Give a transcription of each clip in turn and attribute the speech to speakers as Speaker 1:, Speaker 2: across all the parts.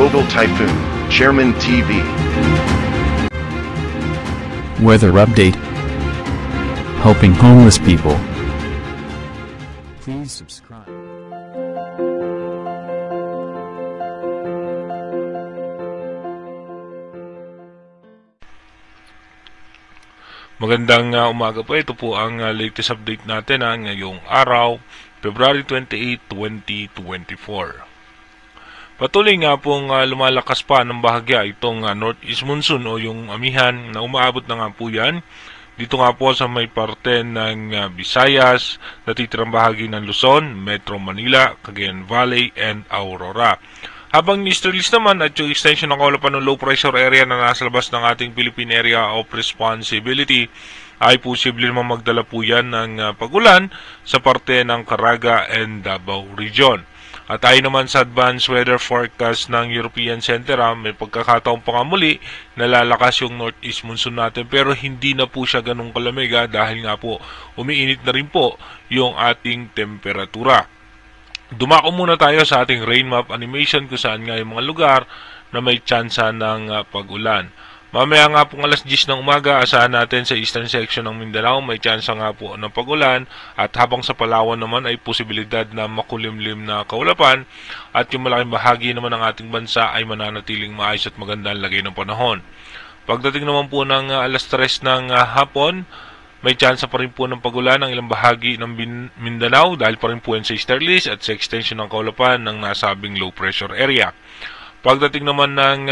Speaker 1: Global Typhoon, Chairman TV.
Speaker 2: Weather update. Helping homeless people. Please subscribe.
Speaker 3: Magandang umaga po. Ito po ang latest update natin ngayong araw, February 28, 2024. Patuloy nga pong lumalakas pa ng bahagya itong northeast monsoon o yung amihan na umaabot na nga po yan. Dito nga po sa may parte ng Visayas, natitirang bahagi ng Luzon, Metro Manila, Cagayan Valley, and Aurora. Habang easterlies naman at yung extension ng kaulapan ng low pressure area na nasa labas ng ating Philippine Area of Responsibility ay posible naman magdala po yan ng pagulan sa parte ng Caraga and Davao Region. At tayo naman sa advanced weather forecast ng European Center, may pagkakataon pa nga muli na lalakas yung northeast monsoon natin pero hindi na po siya ganun kalamig dahil nga po umiinit na rin po yung ating temperatura. Dumako muna tayo sa ating rain map animation kung saan nga yung mga lugar na may tsansa ng pag-ulan. Mamaya nga pong alas 10 ng umaga, asahan natin sa eastern section ng Mindanao may tsansa nga po ng pag-ulan at habang sa Palawan naman ay posibilidad na makulimlim na kaulapan at yung malaking bahagi naman ng ating bansa ay mananatiling maayos at magandang lagay ng panahon. Pagdating naman po ng alas 3 ng hapon, may tsansa pa rin po ng pagulan ng ilang bahagi ng Mindanao dahil pa rin po yan sa easterlies at sa extension ng kaulapan ng nasabing low pressure area. Pagdating naman ng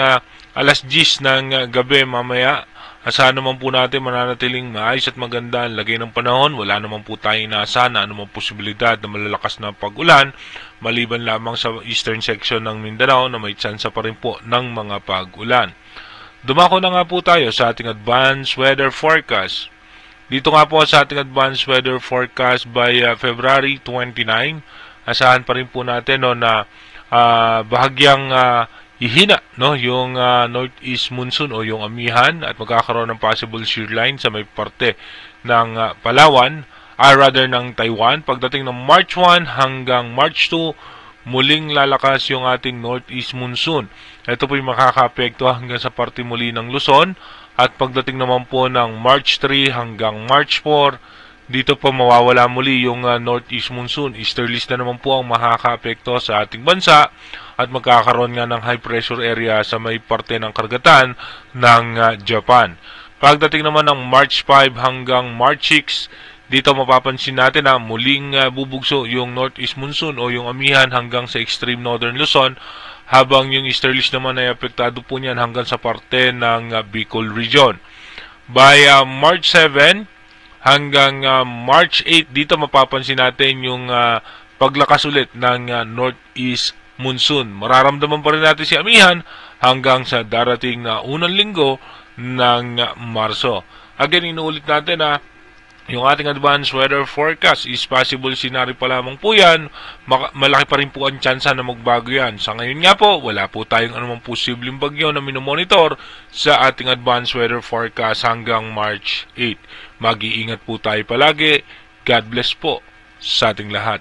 Speaker 3: alas 10 ng gabi mamaya, asahan naman po natin mananatiling maayos at maganda ang lagay ng panahon. Wala naman po tayong inaasahan na anumang posibilidad na malalakas na pag-ulan maliban lamang sa eastern section ng Mindanao na may tsansa pa rin po ng mga pag-ulan. Dumako na nga po tayo sa ating advanced weather forecast. Dito nga po sa ating advanced weather forecast by February 29, asahan pa rin po natin na bahagyang ihina yung northeast monsoon o yung amihan at magkakaroon ng possible shear line sa may parte ng Palawan, rather ng Taiwan. Pagdating ng March 1 hanggang March 2, muling lalakas yung ating northeast monsoon. Ito po yung makaka-apekto hanggang sa parte muli ng Luzon. At pagdating naman po ng March 3 hanggang March 4, dito po mawawala muli yung northeast monsoon. Easterlies na naman po ang makaka-apekto sa ating bansa at magkakaroon nga ng high pressure area sa may parte ng karagatan ng Japan. Pagdating naman ng March 5 hanggang March 6, dito mapapansin natin na muling bubugso yung northeast monsoon o yung amihan hanggang sa extreme northern Luzon, habang yung easterlies naman ay apektado po niyan hanggang sa parte ng Bicol region. By March 7 hanggang March 8, dito mapapansin natin yung paglakas ulit ng northeast monsoon. Mararamdaman pa rin natin si amihan hanggang sa darating na unang linggo ng Marso. Again, inuulit natin na yung ating advanced weather forecast is possible scenario pa lamang po yan. Malaki pa rin po ang tsansa na magbago yan. Sa ngayon nga po, wala po tayong anumang posibleng bagyo na minomonitor sa ating advanced weather forecast hanggang March 8. Mag-iingat po tayo palagi. God bless po sa ating lahat.